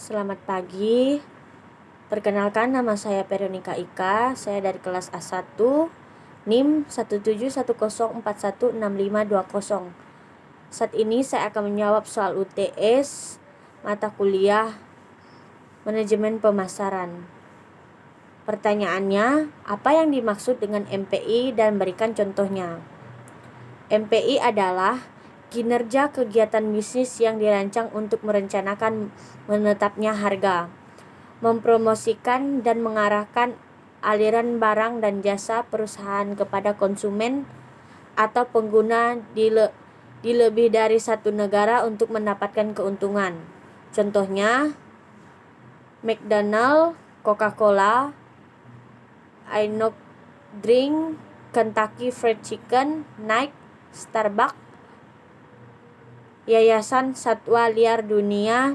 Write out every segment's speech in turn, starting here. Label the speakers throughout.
Speaker 1: Selamat pagi. Perkenalkan, nama saya Veronica Ika. Saya dari kelas A1, NIM 17104165520. Saat ini saya akan menjawab soal UTS mata kuliah Manajemen Pemasaran. Pertanyaannya, apa yang dimaksud dengan MPI dan berikan contohnya. MPI adalah kinerja kegiatan bisnis yang dirancang untuk merencanakan menetapnya harga, mempromosikan dan mengarahkan aliran barang dan jasa perusahaan kepada konsumen atau pengguna di lebih dari satu negara untuk mendapatkan keuntungan. Contohnya, McDonald's, Coca-Cola, Einok Drink, Kentucky Fried Chicken, Nike, Starbucks, Yayasan Satwa Liar Dunia,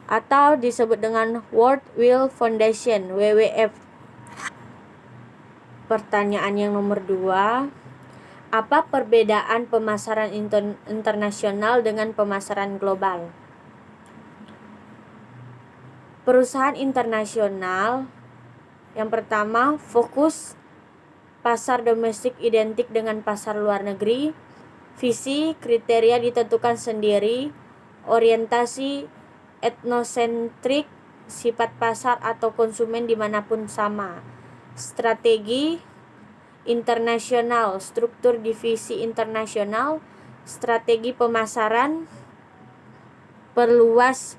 Speaker 1: atau disebut dengan World Wildlife Foundation (WWF). Pertanyaan yang nomor 2, apa perbedaan pemasaran internasional dengan pemasaran global? Perusahaan internasional yang pertama, fokus pasar domestik identik dengan pasar luar negeri. Visi, kriteria ditentukan sendiri. Orientasi, etnosentrik, sifat pasar atau konsumen dimanapun sama. Strategi, internasional, struktur divisi internasional. Strategi pemasaran, perluas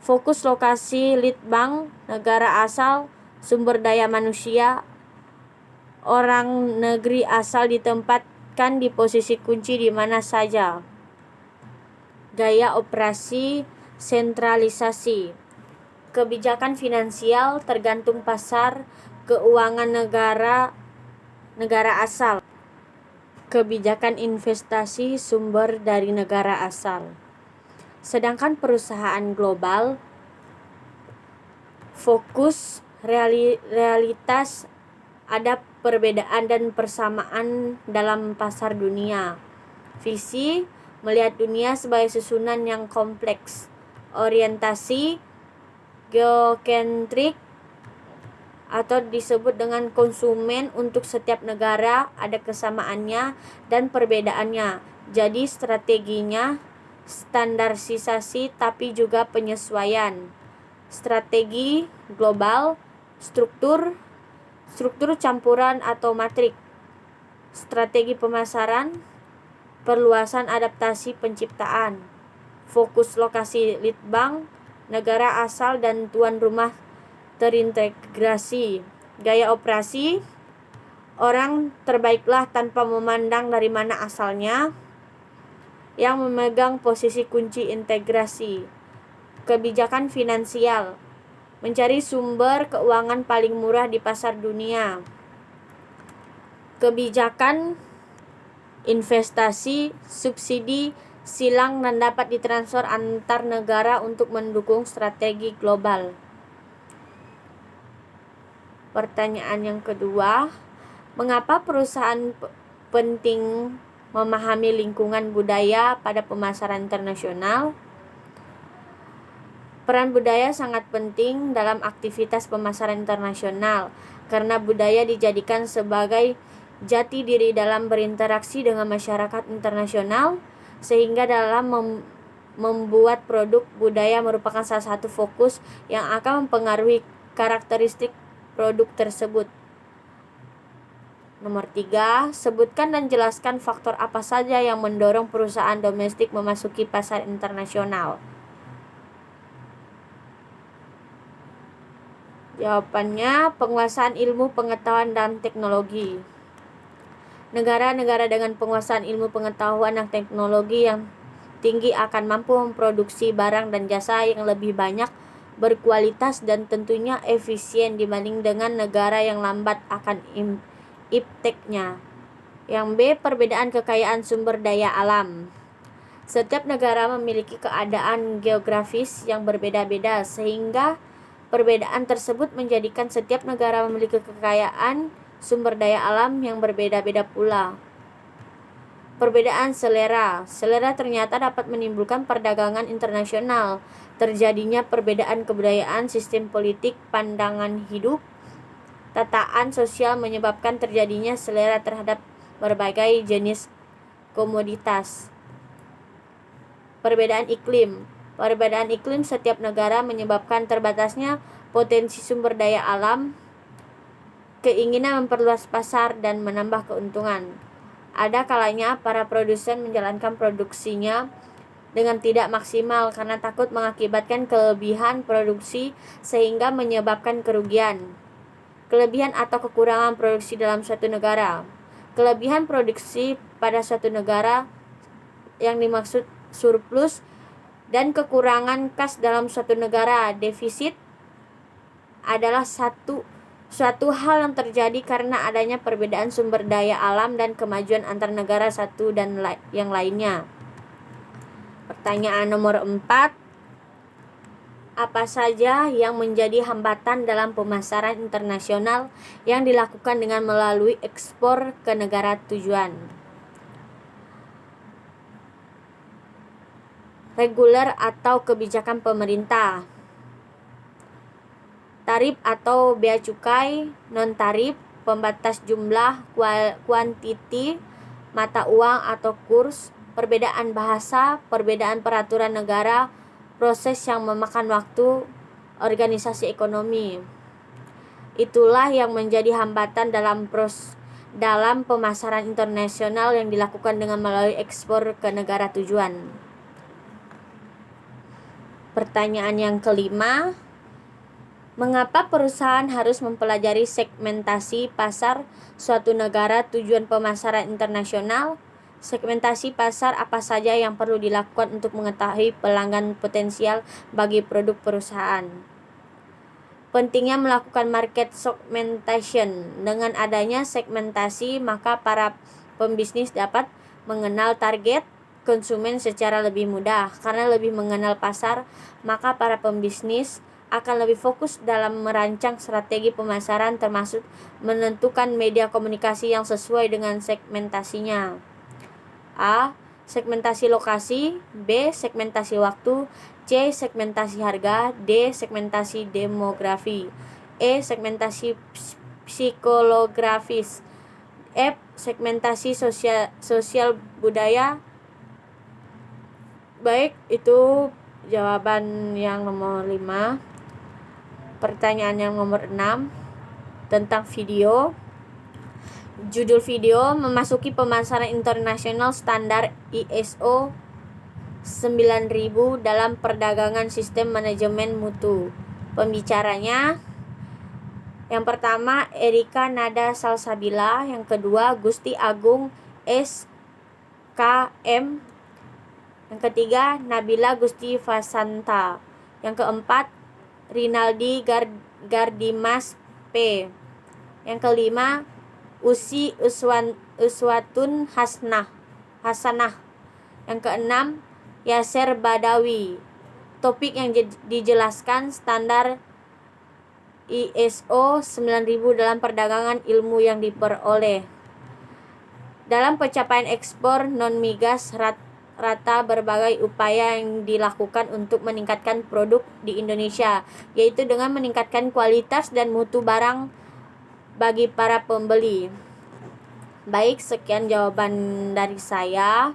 Speaker 1: fokus lokasi lead bank, negara asal, sumber daya manusia, orang negeri asal ditempatkan di posisi kunci di mana saja. Gaya operasi, sentralisasi. Kebijakan finansial tergantung pasar keuangan negara asal. Kebijakan investasi sumber dari negara asal. Sedangkan perusahaan global fokus realitas, ada perbedaan dan persamaan dalam pasar dunia. Visi, melihat dunia sebagai susunan yang kompleks. Orientasi, geokentrik, atau disebut dengan konsumen. Untuk setiap negara ada kesamaannya dan perbedaannya. Jadi strateginya standarisasi tapi juga penyesuaian. Strategi global, struktur campuran atau matrik. Strategi pemasaran, perluasan adaptasi penciptaan. Fokus lokasi lead bank, negara asal dan tuan rumah terintegrasi. Gaya operasi, orang terbaiklah tanpa memandang dari mana asalnya, yang memegang posisi kunci integrasi. Kebijakan finansial, mencari sumber keuangan paling murah di pasar dunia. Kebijakan investasi, subsidi, silang dan dapat ditransfer antar negara untuk mendukung strategi global. Pertanyaan yang kedua, mengapa perusahaan penting memahami lingkungan budaya pada pemasaran internasional? Peran budaya sangat penting dalam aktivitas pemasaran internasional karena budaya dijadikan sebagai jati diri dalam berinteraksi dengan masyarakat internasional, sehingga dalam membuat produk, budaya merupakan salah satu fokus yang akan mempengaruhi karakteristik produk tersebut. Nomor 3, sebutkan dan jelaskan faktor apa saja yang mendorong perusahaan domestik memasuki pasar internasional. Jawabannya, penguasaan ilmu pengetahuan dan teknologi. Negara-negara dengan penguasaan ilmu pengetahuan dan teknologi yang tinggi akan mampu memproduksi barang dan jasa yang lebih banyak, berkualitas dan tentunya efisien dibanding dengan negara yang lambat akan ipteknya. Yang B, perbedaan kekayaan sumber daya alam. Setiap negara memiliki keadaan geografis yang berbeda-beda, sehingga perbedaan tersebut menjadikan setiap negara memiliki kekayaan sumber daya alam yang berbeda-beda pula. Perbedaan selera. Selera ternyata dapat menimbulkan perdagangan internasional. Terjadinya perbedaan kebudayaan, sistem politik, pandangan hidup, tataan sosial menyebabkan terjadinya selera terhadap berbagai jenis komoditas. Perbedaan iklim. Perbedaan iklim setiap negara menyebabkan terbatasnya potensi sumber daya alam, keinginan memperluas pasar, dan menambah keuntungan. Ada kalanya para produsen menjalankan produksinya dengan tidak maksimal karena takut mengakibatkan kelebihan produksi sehingga menyebabkan kerugian. Kelebihan atau kekurangan produksi dalam suatu negara. Kelebihan produksi pada suatu negara yang dimaksud surplus, dan kekurangan kas dalam suatu negara, defisit, adalah suatu hal yang terjadi karena adanya perbedaan sumber daya alam dan kemajuan antar negara satu dan yang lainnya. Pertanyaan nomor 4. Apa saja yang menjadi hambatan dalam pemasaran internasional yang dilakukan dengan melalui ekspor ke negara tujuan? Reguler atau kebijakan pemerintah. Tarif atau bea cukai, non-tarif, pembatas jumlah, kuantiti, mata uang atau kurs, perbedaan bahasa, perbedaan peraturan negara, proses yang memakan waktu, organisasi ekonomi. Itulah yang menjadi hambatan dalam pemasaran internasional yang dilakukan dengan melalui ekspor ke negara tujuan. Pertanyaan yang kelima. Mengapa perusahaan harus mempelajari segmentasi pasar suatu negara tujuan pemasaran internasional? Segmentasi pasar apa saja yang perlu dilakukan untuk mengetahui pelanggan potensial bagi produk perusahaan? Pentingnya melakukan market segmentation. Dengan adanya segmentasi, maka para pembisnis dapat mengenal target konsumen secara lebih mudah. Karena lebih mengenal pasar, maka para pembisnis akan lebih fokus dalam merancang strategi pemasaran, termasuk menentukan media komunikasi yang sesuai dengan segmentasinya. A. Segmentasi lokasi. B. Segmentasi waktu. C. Segmentasi harga. D. Segmentasi demografi. E. Segmentasi psikologis. F. Segmentasi sosial budaya. Baik, itu jawaban yang nomor 5. Pertanyaan yang nomor 6 tentang video. Judul video, memasuki pemasaran internasional standar ISO 9000 dalam perdagangan sistem manajemen mutu. Pembicaranya, yang pertama Erika Nada Salsabila, yang kedua Gusti Agung SKM, yang ketiga Nabila Gusti Fasanta, yang keempat Rinaldi Gardimas P, yang kelima Usi Uswatun Hasanah, yang keenam Yaser Badawi. Topik yang dijelaskan standar ISO 9000 dalam perdagangan ilmu yang diperoleh. Dalam pencapaian ekspor non-migas rata berbagai upaya yang dilakukan untuk meningkatkan produk di Indonesia, yaitu dengan meningkatkan kualitas dan mutu barang bagi para pembeli. Baik, sekian jawaban dari saya.